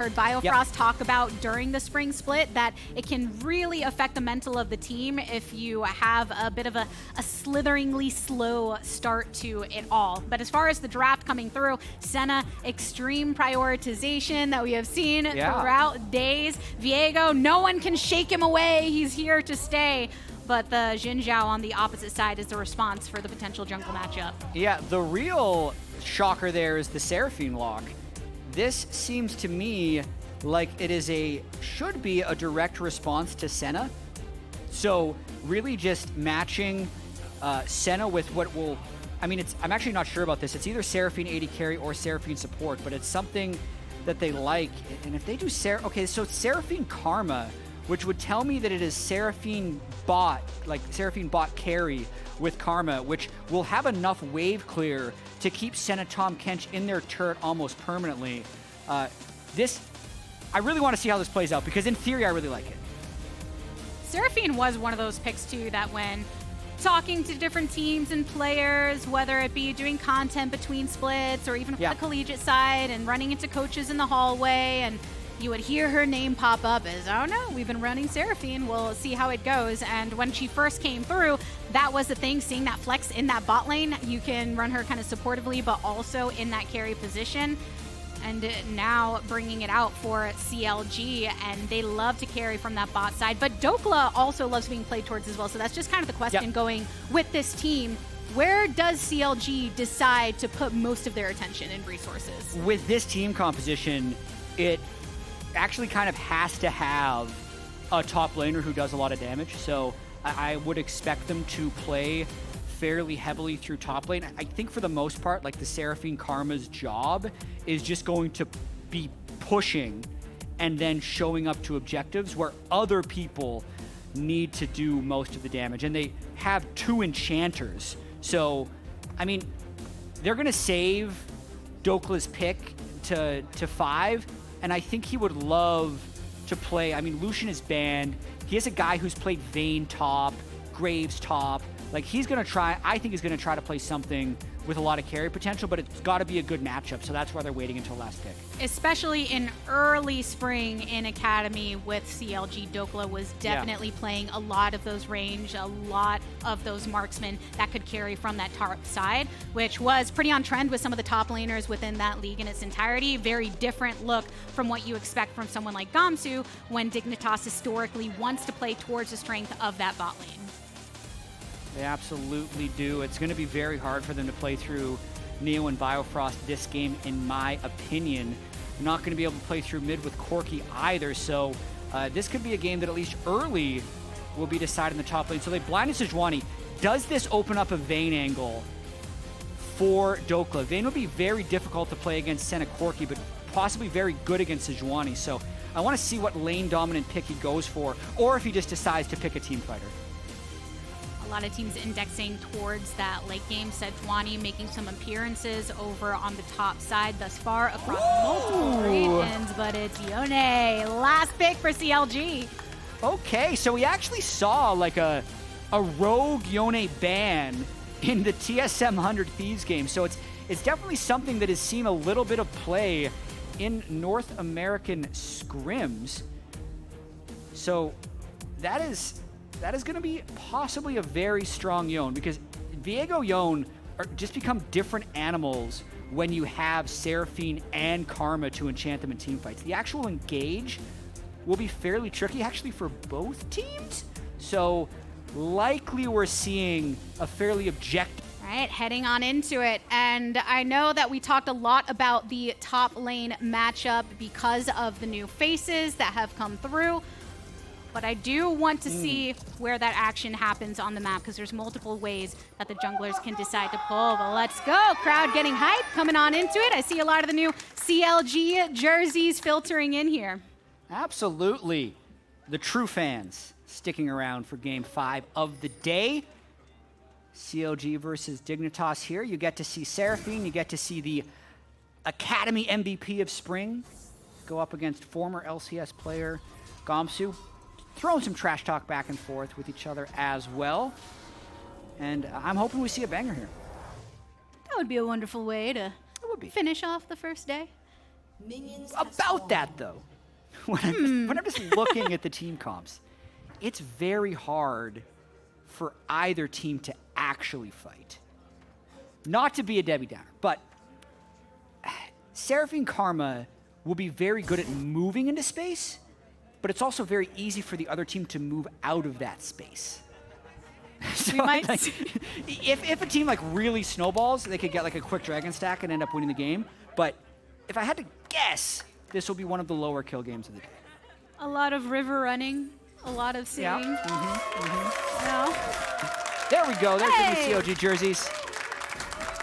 heard Biofrost talk about during the spring split that it can really affect the mental of the team if you have a bit of a slitheringly slow start to it all. But as far as the draft coming through, Senna, extreme prioritization that we have seen throughout days. Viego, no one can shake him away. He's here to stay. But the Xin Zhao on the opposite side is the response for the potential jungle matchup. Yeah, the real shocker there is the Seraphine lock. This seems to me like it is should be a direct response to Senna. So really just matching Senna with what will, I'm actually not sure about this. It's either Seraphine AD carry or Seraphine support, but it's something that they like. And if they do okay, so it's Seraphine Karma, which would tell me that it is Seraphine bot, like Seraphine bot carry with Karma, which will have enough wave clear to keep Senna, Tahm, Kench in their turret almost permanently. I really want to see how this plays out, because in theory, I really like it. Seraphine was one of those picks, too, that when talking to different teams and players, whether it be doing content between splits or even from the collegiate side and running into coaches in the hallway, and you would hear her name pop up as, oh no, we've been running Seraphine, we'll see how it goes. And when she first came through, that was the thing, seeing that flex in that bot lane. You can run her kind of supportively, but also in that carry position. And now bringing it out for CLG, and they love to carry from that bot side. But Dhokla also loves being played towards as well, so that's just kind of the question going with this team. Where does CLG decide to put most of their attention and resources? With this team composition, it actually kind of has to have a top laner who does a lot of damage. So I would expect them to play fairly heavily through top lane. I think for the most part, like the Seraphine Karma's job is just going to be pushing and then showing up to objectives where other people need to do most of the damage. And they have 2 enchanters. So, they're going to save Dhokla's pick to 5. And I think he would love to play. Lucian is banned. He has a guy who's played Vayne top, Graves top. Like, he's going to try, I think he's going to try to play something with a lot of carry potential, but it's got to be a good matchup. So that's why they're waiting until last pick. Especially in early spring in Academy with CLG, Dhokla was definitely playing a lot of those range, a lot of those marksmen that could carry from that top side, which was pretty on trend with some of the top laners within that league in its entirety. Very different look from what you expect from someone like Gamsu when Dignitas historically wants to play towards the strength of that bot lane. They absolutely do. It's going to be very hard for them to play through Neo and Biofrost this game, in my opinion. They're not going to be able to play through mid with Corki either, so this could be a game that at least early will be decided in the top lane. So they blinded Sejuani. Does this open up a Vayne angle for Dhokla? Vayne would be very difficult to play against Senna Corki, but possibly very good against Sejuani. So I want to see what lane dominant pick he goes for, or if he just decides to pick a team fighter. A lot of teams indexing towards that late game. Sejuani making some appearances over on the top side thus far across multiple regions, but it's Yone. Last pick for CLG. Okay, so we actually saw like a rogue Yone ban in the TSM 100 Thieves game. So it's definitely something that has seen a little bit of play in North American scrims. So that is going to be possibly a very strong Yone, because Viego Yone just become different animals when you have Seraphine and Karma to enchant them in team fights. The actual engage will be fairly tricky actually for both teams. So likely we're seeing a fairly objective. All right, heading on into it. And I know that we talked a lot about the top lane matchup because of the new faces that have come through. But I do want to see where that action happens on the map, because there's multiple ways that the junglers can decide to pull. But let's go. Crowd getting hyped, coming on into it. I see a lot of the new CLG jerseys filtering in here. Absolutely. The true fans sticking around for Game 5 of the day. CLG versus Dignitas here. You get to see Seraphine. You get to see the Academy MVP of Spring go up against former LCS player Gamsu. Throwing some trash talk back and forth with each other as well. And I'm hoping we see a banger here. That would be a wonderful way to finish off the first day. About that, though, when I'm just looking at the team comps, it's very hard for either team to actually fight. Not to be a Debbie Downer, but Seraphine Karma will be very good at moving into space, but it's also very easy for the other team to move out of that space. So, like, if a team like really snowballs, they could get like a quick dragon stack and end up winning the game. But if I had to guess, this will be one of the lower kill games of the day. A lot of river running, a lot of seeing. Yeah. No. There we go. There's the new CLG jerseys.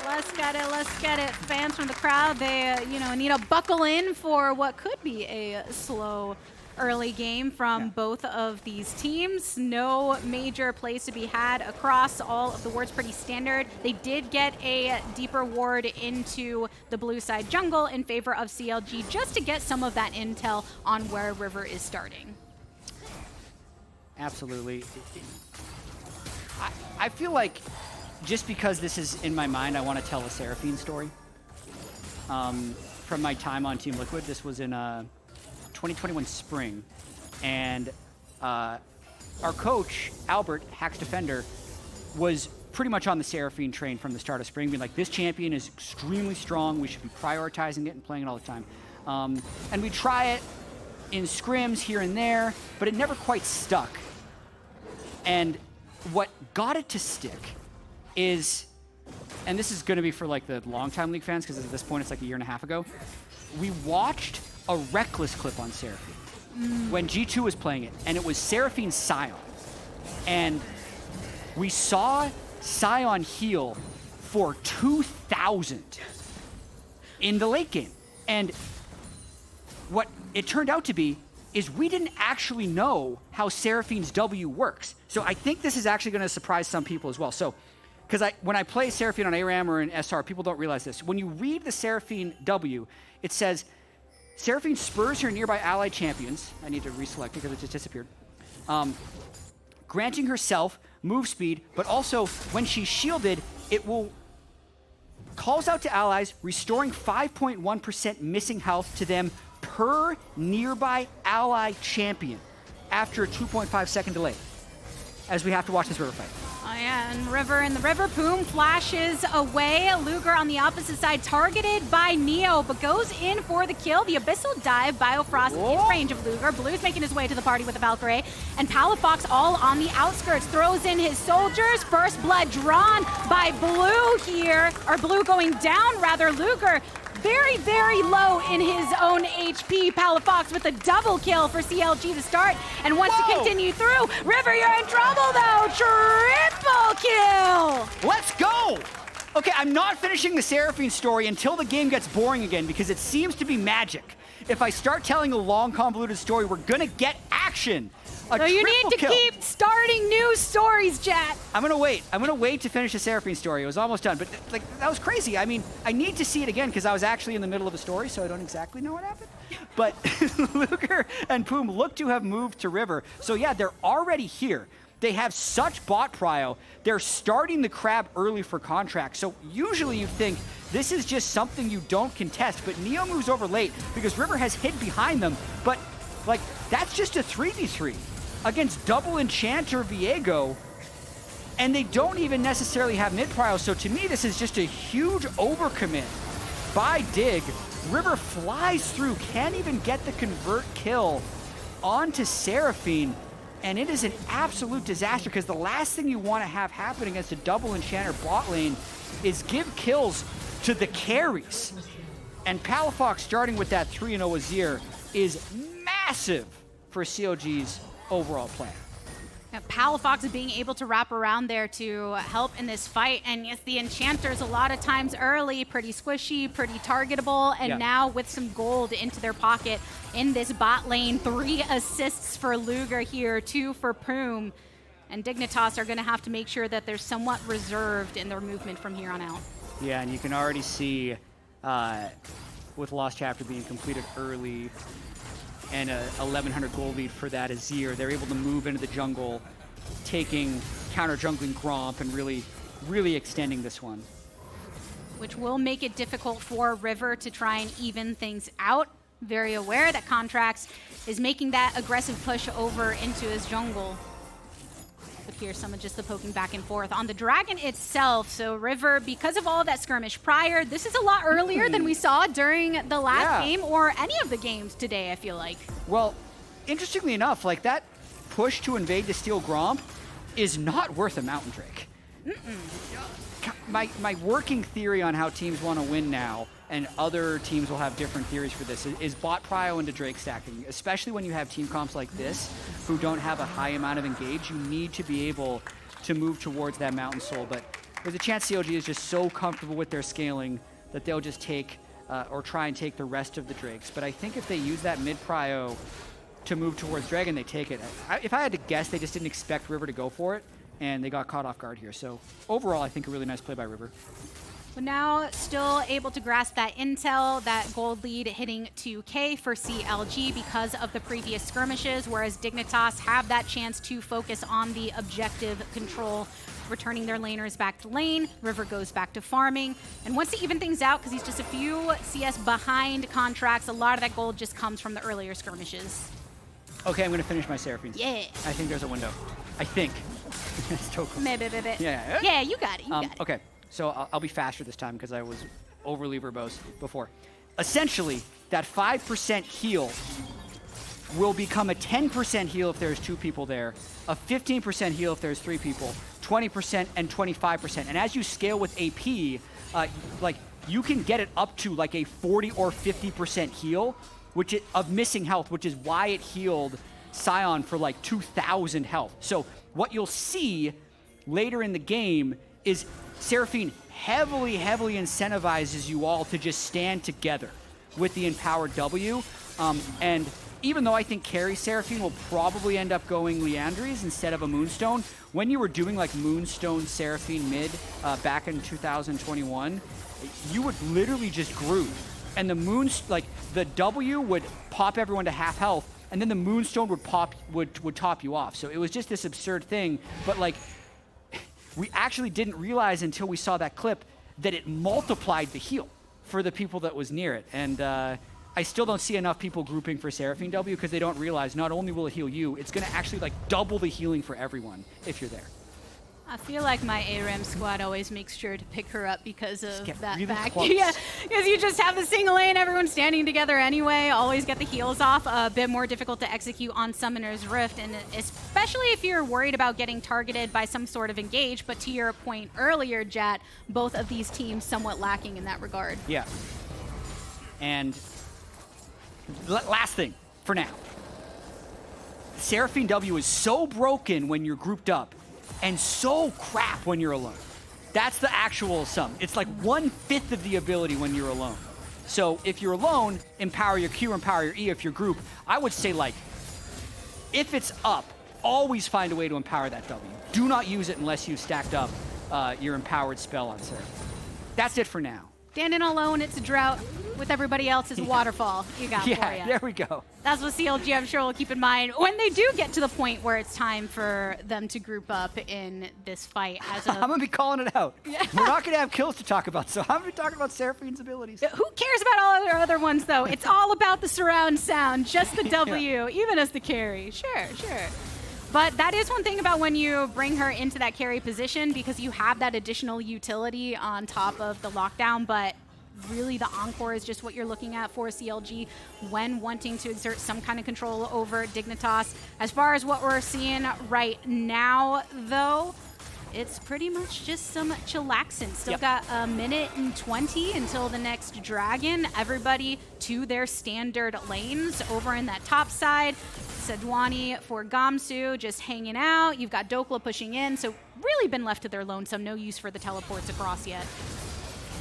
Let's get it. Let's get it. Fans from the crowd, they need to buckle in for what could be a slow early game from both of these teams. No major plays to be had across all of the wards, pretty standard. They did get a deeper ward into the blue side jungle in favor of CLG just to get some of that intel on where River is starting. Absolutely. I feel like just because this is in my mind, I want to tell a Seraphine story. From my time on Team Liquid, this was in 2021 spring, and our coach, Albert, Hacks Defender, was pretty much on the Seraphine train from the start of spring, being like, this champion is extremely strong, we should be prioritizing it and playing it all the time. And we try it in scrims here and there, but it never quite stuck. And what got it to stick is, and this is going to be for like the long-time League fans, because at this point it's like a year and a half ago, we watched a Reckless clip on Seraphine when G2 was playing it, and it was Seraphine Sion. And we saw Sion heal for 2,000 in the late game. And what it turned out to be is we didn't actually know how Seraphine's W works. So I think this is actually going to surprise some people as well. So, because when I play Seraphine on ARAM or in SR, people don't realize this. When you read the Seraphine W, it says, Seraphine spurs her nearby allied champions. I need to reselect because it just disappeared. Granting herself move speed, but also when she's shielded, it will calls out to allies, restoring 5.1% missing health to them per nearby ally champion after a 2.5 second delay, as we have to watch this river fight. Oh yeah, and River in the river. Poome flashes away. Luger on the opposite side, targeted by Neo, but goes in for the kill. The Abyssal Dive, Biofrost in range of Luger. Blue's making his way to the party with a Valkyrie. And Palafox all on the outskirts, throws in his soldiers. First blood drawn by Blue here, or Blue going down rather. Luger very, very low in his own HP. Palafox with a double kill for CLG to start and wants to continue through. River, you're in trouble though. Triple kill. Let's go. Okay, I'm not finishing the Seraphine story until the game gets boring again because it seems to be magic. If I start telling a long, convoluted story, we're gonna get action. So you need to keep starting new stories, Jatt. I'm gonna wait. I'm gonna wait to finish the Seraphine story. It was almost done, but like that was crazy. I mean, I need to see it again because I was actually in the middle of the story, so I don't exactly know what happened. But Luger and Poome look to have moved to River. So yeah, they're already here. They have such bot prio. They're starting the crab early for Contractz. So usually you think this is just something you don't contest, but Neo moves over late because River has hid behind them. But like that's just a 3v3 against double Enchanter Viego, and they don't even necessarily have mid prio. So to me, this is just a huge overcommit by Dig. River flies through, can't even get the convert kill onto Seraphine. And it is an absolute disaster because the last thing you want to have happen against a double Enchanter bot lane is give kills to the carries. And Palafox starting with that 3-0 Azir is massive for CLG's overall plan. Now, Palafox being able to wrap around there to help in this fight. And yes, the Enchanters a lot of times early, pretty squishy, pretty targetable, and now with some gold into their pocket in this bot lane. 3 assists for Luger here, 2 for Poome. And Dignitas are going to have to make sure that they're somewhat reserved in their movement from here on out. Yeah, and you can already see with Lost Chapter being completed early, and a 1100 gold lead for that Azir, they're able to move into the jungle, taking counter jungling Gromp and really extending this one. which will make it difficult for River to try and even things out. Very aware that Contractz is making that aggressive push over into his jungle. But here's some of just the poking back and forth on the dragon itself. So River, because of all of that skirmish prior, this is a lot earlier than we saw during the last game or any of the games today, I feel like. Well, interestingly enough, like that push to invade the Steel Gromp is not worth a Mountain Drake. My working theory on how teams want to win now, and other teams will have different theories for this, is bot prio into Drake stacking. Especially when you have team comps like this, who don't have a high amount of engage, you need to be able to move towards that Mountain Soul. But there's a chance CLG is just so comfortable with their scaling that they'll just take, or try and take the rest of the Drakes. But I think if they use that mid prio to move towards Dragon, they take it. If I had to guess, they just didn't expect River to go for it, and they got caught off guard here. So overall, I think a really nice play by River. But now still able to grasp that intel, that gold lead hitting 2K for CLG because of the previous skirmishes, whereas Dignitas have that chance to focus on the objective control, returning their laners back to lane. River goes back to farming. And once to even things out, because he's just a few CS behind Contractz, a lot of that gold just comes from the earlier skirmishes. Okay, I'm going to finish my Seraphine. Yeah. I think there's a window. I think. It's Dhokla. Maybe. Yeah. Yeah, you got it. You got it. Okay, so I'll be faster this time because I was overly verbose before. Essentially, that 5% heal will become a 10% heal if there's 2 people there, a 15% heal if there's 3 people, 20% and 25%. And as you scale with AP, like you can get it up to like a 40 or 50% heal, of missing health, which is why it healed Sion for like 2,000 health. So what you'll see later in the game is Seraphine heavily incentivizes you all to just stand together with the empowered W. And even though I think carry Seraphine will probably end up going Liandry's instead of a Moonstone, when you were doing like Moonstone Seraphine mid back in 2021, you would literally just groove. And the W would pop everyone to half health, and then the Moonstone would top you off. So it was just this absurd thing. But like, we actually didn't realize until we saw that clip that it multiplied the heal for the people that was near it. And I still don't see enough people grouping for Seraphine W because they don't realize not only will it heal you, it's going to actually like double the healing for everyone if you're there. I feel like my ARAM squad always makes sure to pick her up because of that really fact. Close. Yeah, because you just have the single lane, everyone's standing together anyway, always get the heals off. A bit more difficult to execute on Summoner's Rift, and especially if you're worried about getting targeted by some sort of engage. But to your point earlier, Jatt, both of these teams somewhat lacking in that regard. Yeah. And last thing for now. Seraphine W is so broken when you're grouped up, and so crap when you're alone. That's the actual sum. It's like 1/5 of the ability when you're alone. So if you're alone, empower your Q, empower your E. If you're group, I would say like, if it's up, always find a way to empower that W. Do not use it unless you've stacked up your empowered spell on Seraphine. That's it for now. Standing alone, it's a drought. With everybody else, it's a waterfall. You got for you. There we go. That's what CLG, I'm sure, will keep in mind when they do get to the point where it's time for them to group up in this fight. I'm going to be calling it out. We're not going to have kills to talk about, so I'm going to be talking about Seraphine's abilities. Who cares about all their other ones, though? It's all about the surround sound, just the W, even as the carry. Sure. But that is one thing about when you bring her into that carry position, because you have that additional utility on top of the lockdown, but really the Encore is just what you're looking at for CLG when wanting to exert some kind of control over Dignitas. As far as what we're seeing right now, though, it's pretty much just some chillaxing. Still got a minute and 20 until the next dragon. Everybody to their standard lanes over in that top side. Sejuani for Gamsu just hanging out. You've got Dhokla pushing in, so really been left to their lonesome. No use for the teleports across yet.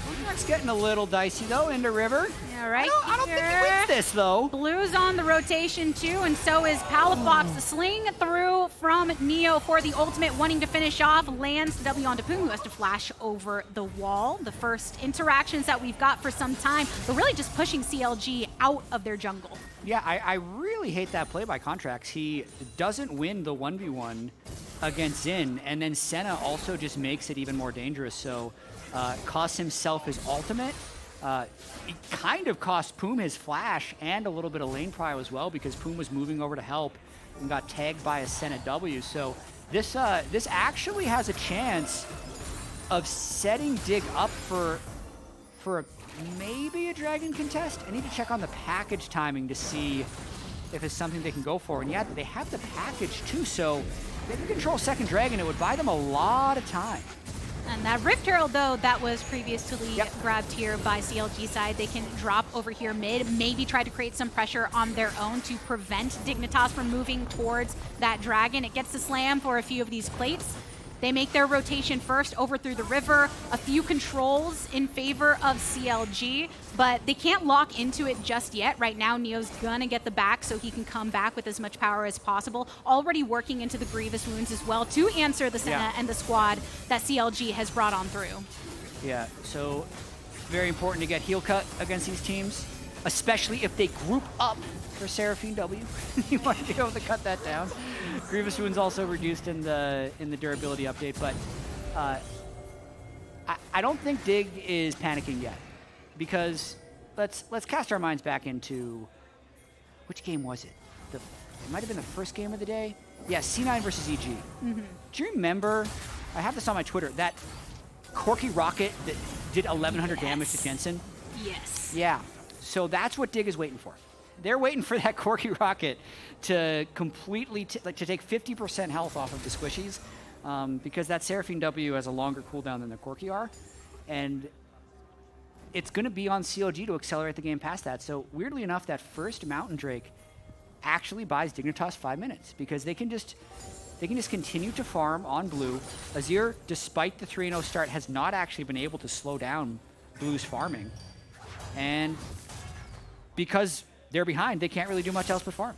Contractz getting a little dicey, though, into River. Yeah, right. I don't think he wins this, though. Blue's on the rotation, too, and so is Palafox. The sling through from Neo for the ultimate, wanting to finish off. Lands the W onto Poome, who has to flash over the wall. The first interactions that we've got for some time, but really just pushing CLG out of their jungle. Yeah, I really hate that play by Contractz. He doesn't win the 1v1 against Xin, and then Senna also just makes it even more dangerous. So Costs himself his ultimate. It kind of cost Poome his flash and a little bit of lane prio as well, because Poome was moving over to help and got tagged by a Senna W. So this actually has a chance of setting Dig up for maybe a Dragon contest. I need to check on the package timing to see if it's something they can go for. And yeah, they have the package too, so they can control second Dragon. It would buy them a lot of time. And that Rift Herald, though, that was previously grabbed here by CLG side. They can drop over here mid, maybe try to create some pressure on their own to prevent Dignitas from moving towards that Dragon. It gets the slam for a few of these plates. They make their rotation first over through the river. A few controls in favor of CLG, but they can't lock into it just yet. Right now, Neo's gonna get the back so he can come back with as much power as possible. Already working into the Grievous Wounds as well to answer the Senna and the squad that CLG has brought on through. Yeah, so very important to get heal cut against these teams, especially if they group up for Seraphine W. You want to be able to cut that down. Grievous Wounds also reduced in the durability update, but I don't think Dig is panicking yet, because let's cast our minds back into which game was it? It might have been the first game of the day. Yeah, C9 versus EG. Do you remember? I have this on my Twitter. That Corki rocket that did 1,100 damage to Jensen. Yes. Yeah. So that's what Dig is waiting for. They're waiting for that Corki rocket to completely to take 50% health off of the squishies, because that Seraphine W has a longer cooldown than the Corki are, and it's going to be on CLG to accelerate the game past that. So weirdly enough, that first Mountain Drake actually buys Dignitas 5 minutes, because they can just continue to farm on blue. Azir, despite the 3-0 start, has not actually been able to slow down blue's farming, and because they're behind, they can't really do much else but farm.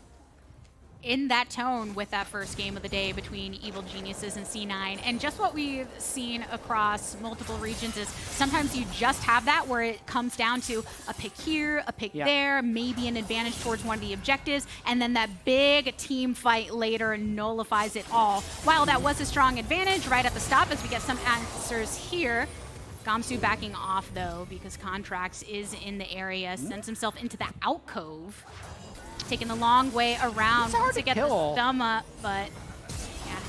In that tone with that first game of the day between Evil Geniuses and C9, and just what we've seen across multiple regions is sometimes you just have that where it comes down to a pick here, a pick there, maybe an advantage towards one of the objectives, and then that big team fight later nullifies it all. While that was a strong advantage right at the stop, as we get some answers here, Gamsu backing off, though, because Contractz is in the area, sends himself into the alcove, taking the long way around to get the thumb up, but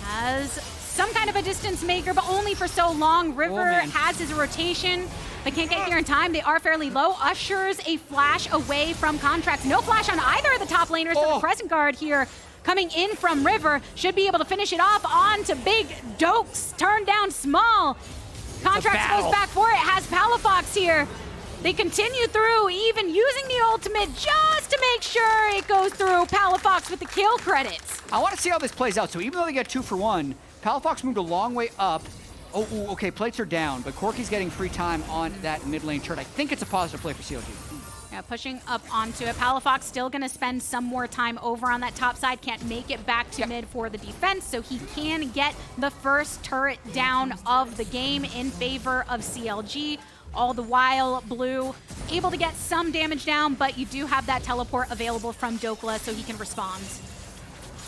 has some kind of a distance maker, but only for so long. River has his rotation, but can't get here in time. They are fairly low. Ushers a flash away from Contractz. No flash on either of the top laners, but the present guard here coming in from River should be able to finish it off on to Big Dokes, turned down small. Contractz goes back for it, has Palafox here. They continue through, even using the ultimate just to make sure it goes through. Palafox with the kill credits. I want to see how this plays out. So even though they get 2 for 1, Palafox moved a long way up. Oh, okay, plates are down, but Corki's getting free time on that mid lane turret. I think it's a positive play for CLG. Yeah, pushing up onto it. Palafox still going to spend some more time over on that top side. Can't make it back to mid for the defense, so he can get the first turret down of the game in favor of CLG. All the while, Blue able to get some damage down, but you do have that teleport available from Dhokla, so he can respond.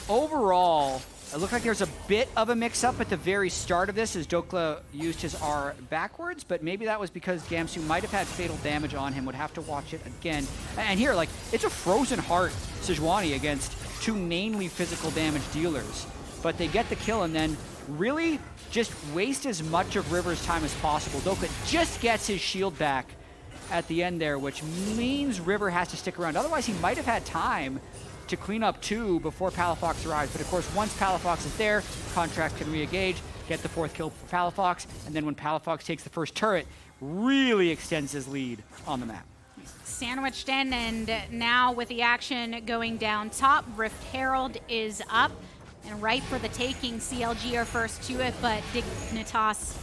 Overall, it looked like there's a bit of a mix-up at the very start of this as Dhokla used his R backwards, but maybe that was because Gamsu might have had fatal damage on him, would have to watch it again. And here, like, it's a Frozen Heart Sejuani against 2 mainly physical damage dealers, but they get the kill and then really just waste as much of River's time as possible. Dhokla just gets his shield back at the end there, which means River has to stick around. Otherwise, he might have had time to clean up 2 before Palafox arrives. But of course, once Palafox is there, Contractz can re-engage, get the 4th kill for Palafox, and then when Palafox takes the first turret, really extends his lead on the map. Sandwiched in, and now with the action going down top, Rift Herald is up and right for the taking. CLG are first to it, but Dignitas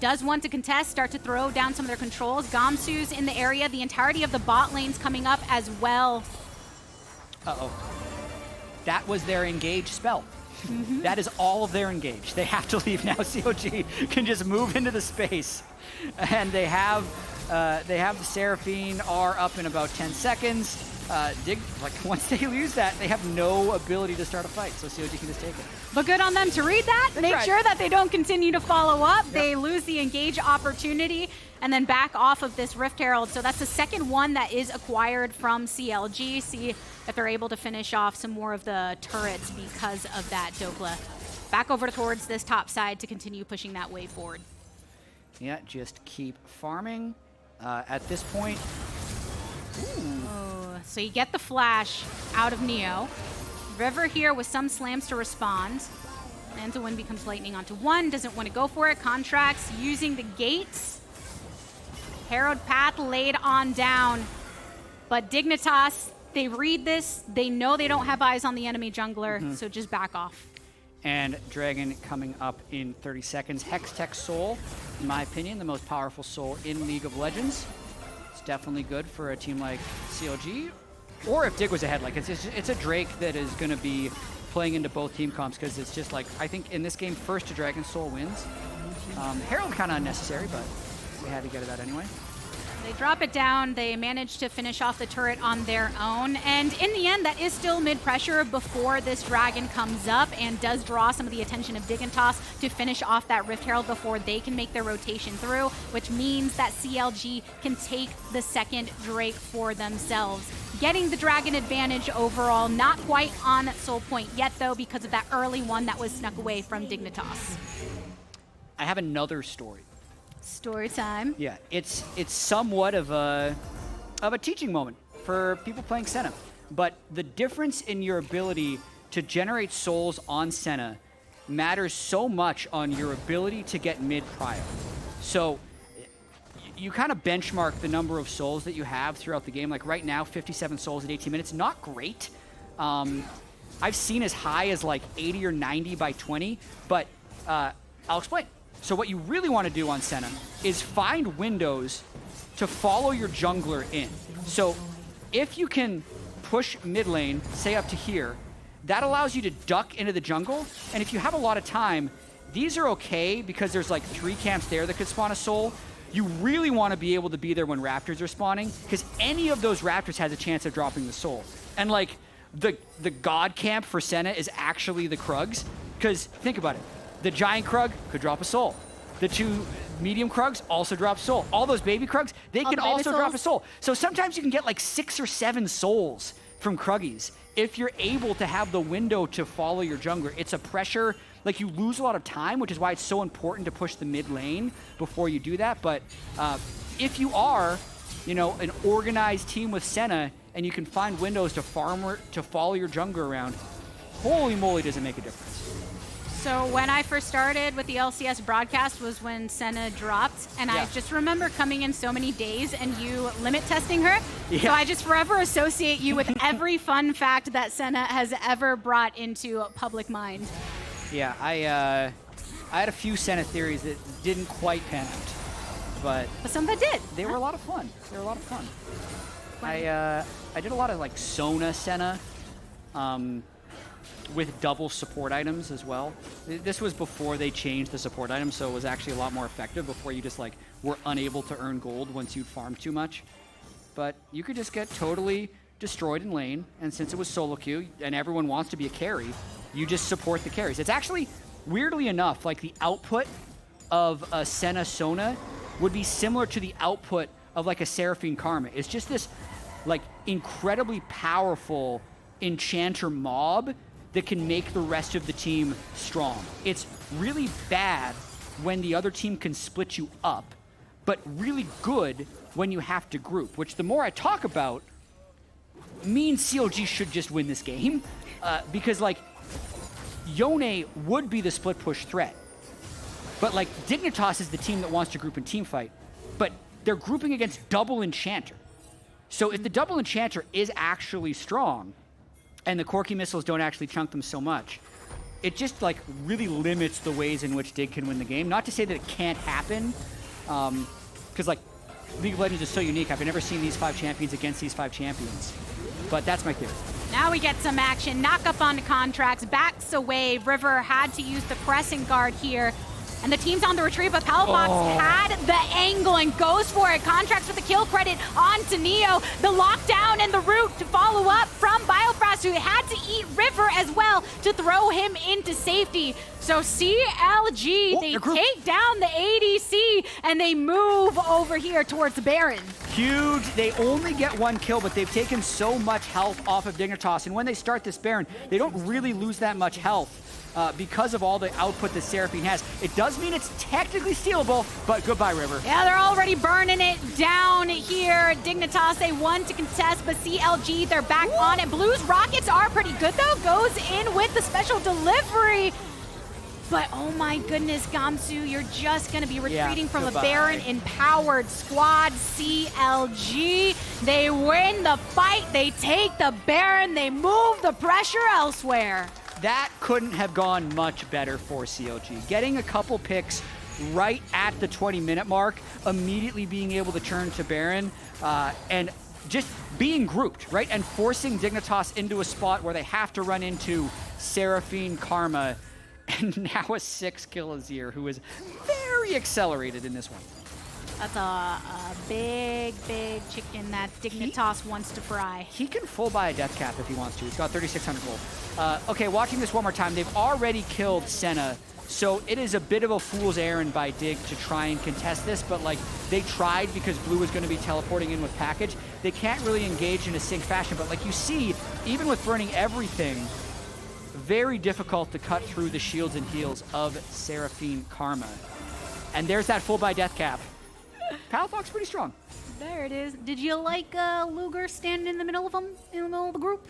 does want to contest, start to throw down some of their controls. Gamsu's in the area, the entirety of the bot lane's coming up as well. Uh-oh. That was their engage spell. That is all of their engage. They have to leave now. CLG can just move into the space. And they have the Seraphine R up in about 10 seconds. Dig, like, once they lose that, they have no ability to start a fight, so CLG can just take it. But good on them to read that, make sure that they don't continue to follow up. Yep. They lose the engage opportunity and then back off of this Rift Herald. So that's the second one that is acquired from CLG. See if they're able to finish off some more of the turrets because of that. Dhokla back over towards this top side to continue pushing that wave forward. Yeah, just keep farming. At this point, oh, so you get the flash out of Neo. River here with some slams to respond. Anduin becomes lightning onto one, doesn't want to go for it. Contractz using the gates. Herald path laid on down. But Dignitas, they read this, they know they don't have eyes on the enemy jungler, so just back off. And Dragon coming up in 30 seconds. Hextech Soul, in my opinion, the most powerful soul in League of Legends. It's definitely good for a team like CLG. Or if Dig was ahead, like it's a Drake that is going to be playing into both team comps, because it's just like, I think in this game, first to Dragon Soul wins. Herald kind of unnecessary, but we had to get it out anyway. They drop it down. They manage to finish off the turret on their own. And in the end, that is still mid-pressure before this Dragon comes up and does draw some of the attention of Dignitas to finish off that Rift Herald before they can make their rotation through, which means that CLG can take the second Drake for themselves. Getting the Dragon advantage overall, not quite on Soul Point yet, though, because of that early one that was snuck away from Dignitas. I have another story. Story time. Yeah, it's somewhat of a teaching moment for people playing Senna. But the difference in your ability to generate souls on Senna matters so much on your ability to get mid prio. So you kind of benchmark the number of souls that you have throughout the game. Like right now, 57 souls in 18 minutes, not great. I've seen as high as like 80 or 90 by 20, but I'll explain. So what you really want to do on Senna is find windows to follow your jungler in. So if you can push mid lane, say up to here, that allows you to duck into the jungle. And if you have a lot of time, these are okay because there's like 3 camps there that could spawn a soul. You really want to be able to be there when raptors are spawning, because any of those raptors has a chance of dropping the soul. And like the god camp for Senna is actually the Krugs, because think about it. The giant Krug could drop a soul. The 2 medium Krugs also drop soul. All those baby Krugs, they can also drop a soul. So sometimes you can get like 6 or 7 souls from Kruggies. If you're able to have the window to follow your jungler, it's a pressure, like you lose a lot of time, which is why it's so important to push the mid lane before you do that. But if you are, you know, an organized team with Senna and you can find windows to follow your jungler around, holy moly, does it make a difference. So when I first started with the LCS broadcast was when Senna dropped, and I just remember coming in so many days and you limit testing her. Yeah. So I just forever associate you with every fun fact that Senna has ever brought into public mind. Yeah, I had a few Senna theories that didn't quite pan out, but some that did. They were a lot of fun. They were a lot of fun. I did a lot of like Sona Senna. With double support items as well. This was before they changed the support items, so it was actually a lot more effective before you just like were unable to earn gold once you'd farmed too much. But you could just get totally destroyed in lane, and since it was solo queue and everyone wants to be a carry, you just support the carries. It's actually, weirdly enough, like the output of a Senna Sona would be similar to the output of like a Seraphine Karma. It's just this like incredibly powerful enchanter mob that can make the rest of the team strong. It's really bad when the other team can split you up, but really good when you have to group, which the more I talk about, means CLG should just win this game, because like, Yone would be the split push threat, but like Dignitas is the team that wants to group and team fight, but they're grouping against double enchanter. So if the double enchanter is actually strong, and the Corki missiles don't actually chunk them so much, it just like really limits the ways in which Dig can win the game. Not to say that it can't happen, because like League of Legends is so unique. I've never seen these 5 champions against these 5 champions, but that's my theory. Now we get some action. Knock up onto Contractz, backs away. River had to use the pressing guard here. And the team's on the retreat, but Palafox had the angle and goes for it. Contractz with the kill credit onto Neo. The lockdown and the root to follow up from Biofrost, who had to eat River as well to throw him into safety. So CLG, they take down the ADC and they move over here towards the Baron. Huge. They only get one kill, but they've taken so much health off of Dignitas. And when they start this Baron, they don't really lose that much health. Because of all the output that Seraphine has. It does mean it's technically stealable, but goodbye, River. Yeah, they're already burning it down here. Dignitas, they won to contest, but CLG, they're back on it. Blue's rockets are pretty good, though. Goes in with the special delivery. But oh my goodness, Gamsu, you're just going to be retreating from a Baron empowered squad. CLG, they win the fight. They take the Baron. They move the pressure elsewhere. That couldn't have gone much better for CLG. Getting a couple picks right at the 20-minute mark, immediately being able to turn to Baron, and just being grouped, right? And forcing Dignitas into a spot where they have to run into Seraphine, Karma, and now a 6-kill Azir, who is very accelerated in this one. That's a big, big chicken that Dignitas wants to fry. He can full buy a death cap if he wants to. He's got 3,600 gold. Okay, watching this one more time, they've already killed Senna, so it is a bit of a fool's errand by Dig to try and contest this, but like, they tried because Blue was going to be teleporting in with package. They can't really engage in a sync fashion, but like you see, even with burning everything, very difficult to cut through the shields and heals of Seraphine Karma. And there's that full buy death cap. Palafox pretty strong. There it is. Did you like Luger standing in the middle of them, in the middle of the group?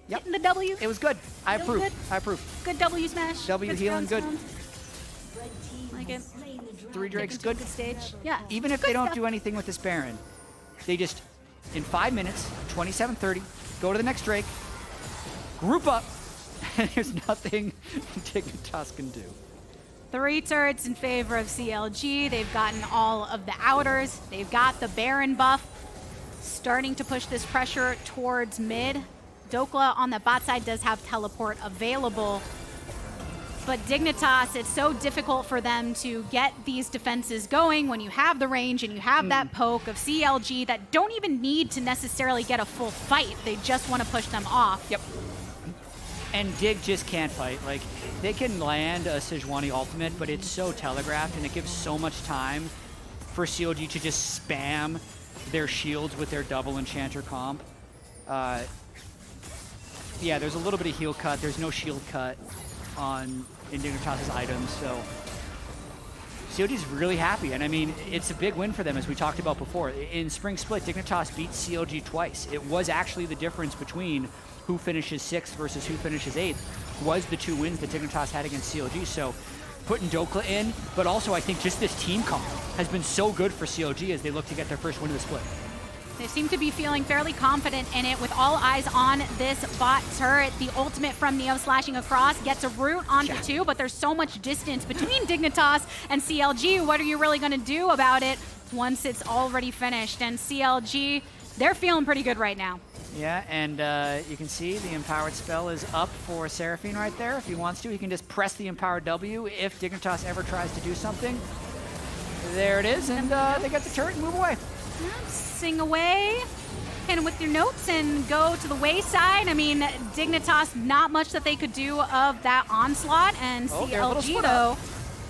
Yep. Getting the W? It was good. I approve. Good. I approve. Good W smash. W healing good. Like it. 3 Drakes good. Good stage. Yeah. Even if they don't do anything with this Baron, they just, in 5 minutes, 27:30, go to the next Drake, group up, and there's nothing Dignitas can do. 3 turrets in favor of CLG. They've gotten all of the outers. They've got the Baron buff. Starting to push this pressure towards mid. Dhokla on the bot side does have teleport available. But Dignitas, it's so difficult for them to get these defenses going when you have the range and you have that poke of CLG that don't even need to necessarily get a full fight. They just want to push them off. Yep. And Dig just can't fight. Like, they can land a Sejuani ultimate, but it's so telegraphed and it gives so much time for CLG to just spam their shields with their double enchanter comp. Yeah, there's a little bit of heal cut. There's no shield cut on Dignitas' items, so CLG's really happy. And I mean, it's a big win for them, as we talked about before. In Spring Split, Dignitas beat CLG twice. It was actually the difference between who finishes 6th versus who finishes 8th was the 2 wins that Dignitas had against CLG. So putting Dhokla in, but also I think just this team comp has been so good for CLG as they look to get their first win of the split. They seem to be feeling fairly confident in it with all eyes on this bot turret. The ultimate from Neo slashing across gets a root onto 2, but there's so much distance between Dignitas and CLG. What are you really going to do about it once it's already finished? And CLG, they're feeling pretty good right now. Yeah, and you can see the Empowered spell is up for Seraphine right there. If he wants to, he can just press the Empowered W if Dignitas ever tries to do something. There it is, and they get the turret and move away. Sing away, and with your notes, and go to the wayside. I mean, Dignitas, not much that they could do of that onslaught, and CLG, though,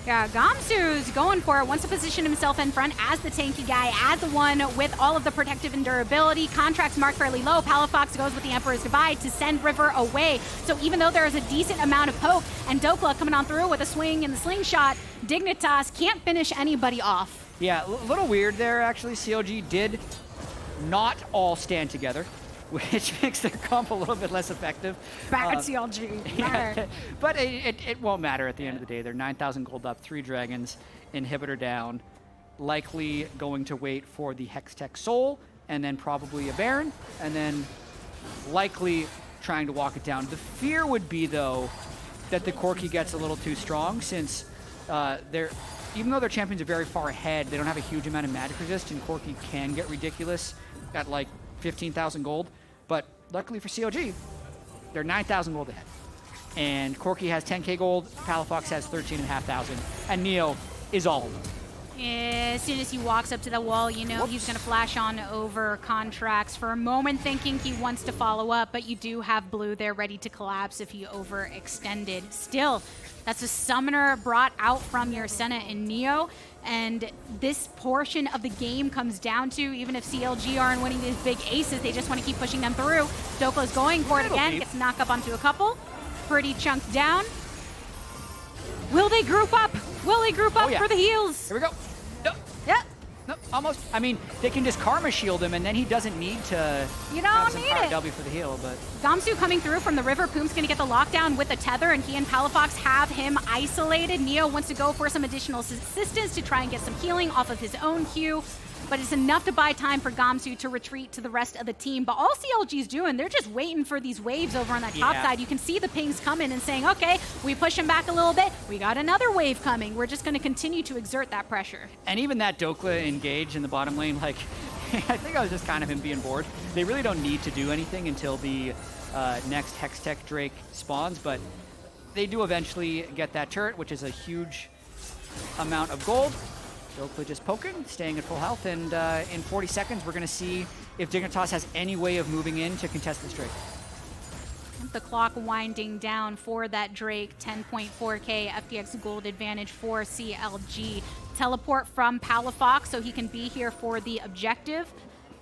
yeah, Gamsu's going for it, wants to position himself in front as the tanky guy, as the one with all of the protective and durability. Contractz marked fairly low. Palafox goes with the Emperor's Goodbye to send River away. So even though there is a decent amount of poke, and Dhokla coming on through with a swing and the slingshot, Dignitas can't finish anybody off. Yeah, a little weird there, actually. CLG did not all stand together, which makes their comp a little bit less effective. Bad CLG. Yeah, but it won't matter at the end of the day. They're 9,000 gold up, 3 dragons, inhibitor down, likely going to wait for the Hextech Soul, and then probably a Baron, and then likely trying to walk it down. The fear would be, though, that the Corki gets a little too strong, since even though their champions are very far ahead, they don't have a huge amount of magic resist, and Corki can get ridiculous at like 15,000 gold. But luckily for CLG, they're 9,000 gold ahead. And Corki has 10k gold, Palafox has 13,500, and Neo is all alone. As soon as he walks up to the wall, you know he's going to flash on over Contractz for a moment, thinking he wants to follow up, but you do have Blue there ready to collapse if he overextended. Still, that's a summoner brought out from your Senna and Neo, and this portion of the game comes down to, even if CLG aren't winning these big aces, they just want to keep pushing them through. Dhokla is going for it again, gets knocked up onto a couple. Pretty chunked down. Will they group up? Will they group up for the heals? Here we go. No. Yep. No, almost. I mean, they can just Karma Shield him, and then he doesn't need to have some power W for the heal. But Gamsu coming through from the river. Poome's going to get the lockdown with the tether, and he and Palafox have him isolated. Neo wants to go for some additional assistance to try and get some healing off of his own Q. But it's enough to buy time for Gamsu to retreat to the rest of the team. But all CLG's doing, they're just waiting for these waves over on that top side. You can see the pings coming and saying, okay, we push him back a little bit. We got another wave coming. We're just going to continue to exert that pressure. And even that Dhokla engage in the bottom lane, like, I think I was just kind of him being bored. They really don't need to do anything until the next Hextech Drake spawns, but they do eventually get that turret, which is a huge amount of gold. Dhokla just poking, staying at full health, and in 40 seconds, we're going to see if Dignitas has any way of moving in to contest this Drake. The clock winding down for that Drake, 10.4k FPX gold advantage for CLG. Teleport from Palafox so he can be here for the objective.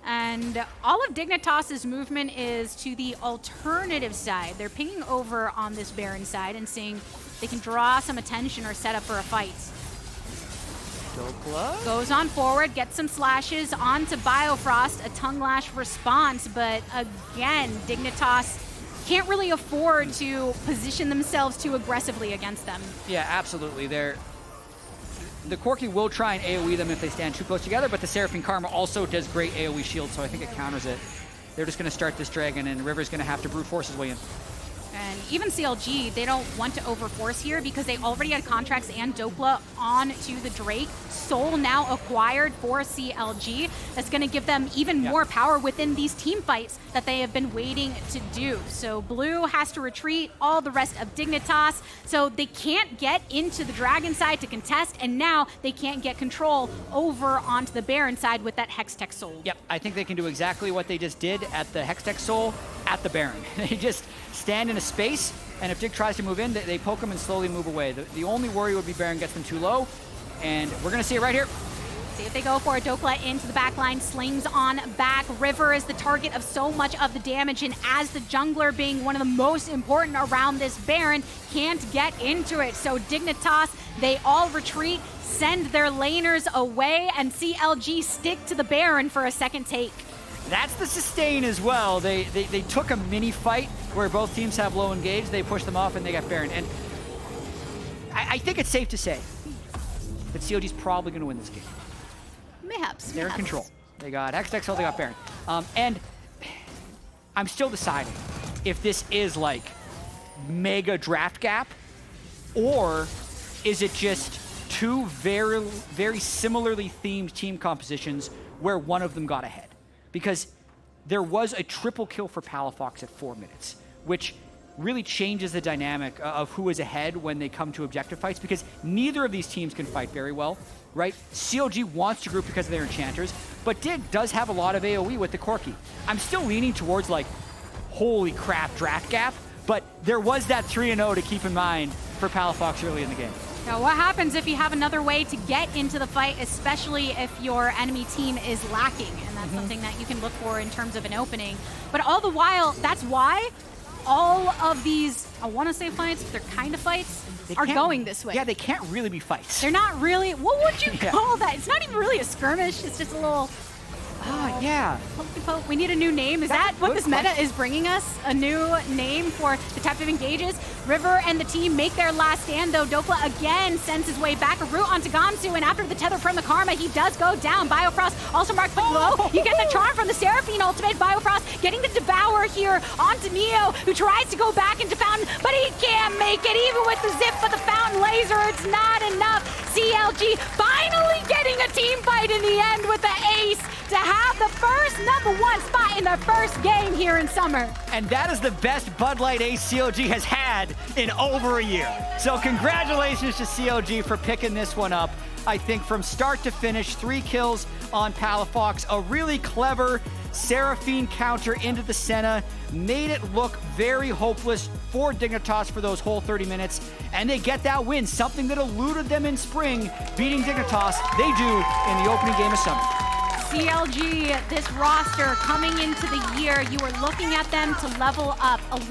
And all of Dignitas' movement is to the alternative side. They're pinging over on this Baron side and seeing if they can draw some attention or set up for a fight. Dhokla goes on forward, gets some slashes onto Biofrost, a tongue lash response, but again, Dignitas can't really afford to position themselves too aggressively against them. Yeah, absolutely. The Corki will try and AoE them if they stand too close together, but the Seraphine Karma also does great AoE shield, so I think it counters it. They're just going to start this dragon, and River's going to have to brute force his way in. And even CLG, they don't want to overforce here because they already had Contractz and Dhokla on to the Drake. Soul now acquired for CLG. That's going to give them even more power within these team fights that they have been waiting to do. So Blue has to retreat, all the rest of Dignitas. So they can't get into the Dragon side to contest, and now they can't get control over onto the Baron side with that Hextech Soul. Yep, I think they can do exactly what they just did at the Hextech Soul at the Baron. They just stand in a space, and if Dig tries to move in, they poke him and slowly move away. The only worry would be Baron gets them too low, and we're going to see it right here. See if they go for it. Dhokla into the back line, slings on back. River is the target of so much of the damage, and as the jungler being one of the most important around this Baron, can't get into it. So Dignitas, they all retreat, send their laners away, and CLG stick to the Baron for a second take. That's the sustain as well. They took a mini fight where both teams have low engage, they push them off, and they got Baron. And I think it's safe to say that CLG's probably going to win this game. Mayhaps. They're in control. They got Hextech Soul, they got Baron. And I'm still deciding if this is like mega draft gap, or is it just two very, very similarly themed team compositions where one of them got ahead. Because there was a triple kill for Palafox at 4 minutes, which really changes the dynamic of who is ahead when they come to objective fights, because neither of these teams can fight very well, right? CLG wants to group because of their enchanters, but Dig does have a lot of AoE with the Corki. I'm still leaning towards like, holy crap, draft gap, but there was that 3-0 to keep in mind for Palafox early in the game. Now, what happens if you have another way to get into the fight, especially if your enemy team is lacking? And that's something that you can look for in terms of an opening. But all the while, that's why all of these, I want to say fights, but they're kind of fights, are going this way. Yeah, they can't really be fights. They're not really, what would you call that? It's not even really a skirmish, it's just a little... Oh, yeah. Poke. We need a new name. Is that what this meta is bringing us? A new name for the type of engages? River and the team make their last stand, though. Dhokla again sends his way back, a route onto Gamsu, and after the tether from the Karma, he does go down. Biofrost also marked below. You get the charm from the Seraphine ultimate. Biofrost getting the Devour here onto Neo, who tries to go back into Fountain, but he can't make it, even with the zip, but the Fountain laser, it's not enough. CLG finally getting a team fight in the end with the ace to have the first #1 spot in the first game here in summer. And that is the best Bud Light ace CLG has had in over a year. So congratulations to CLG for picking this one up. I think from start to finish, 3 kills on Palafox, a really clever Seraphine counter into the Senna, made it look very hopeless for Dignitas for those whole 30 minutes, and they get that win, something that eluded them in spring, beating Dignitas, they do in the opening game of summer. CLG, this roster coming into the year, you were looking at them to level up.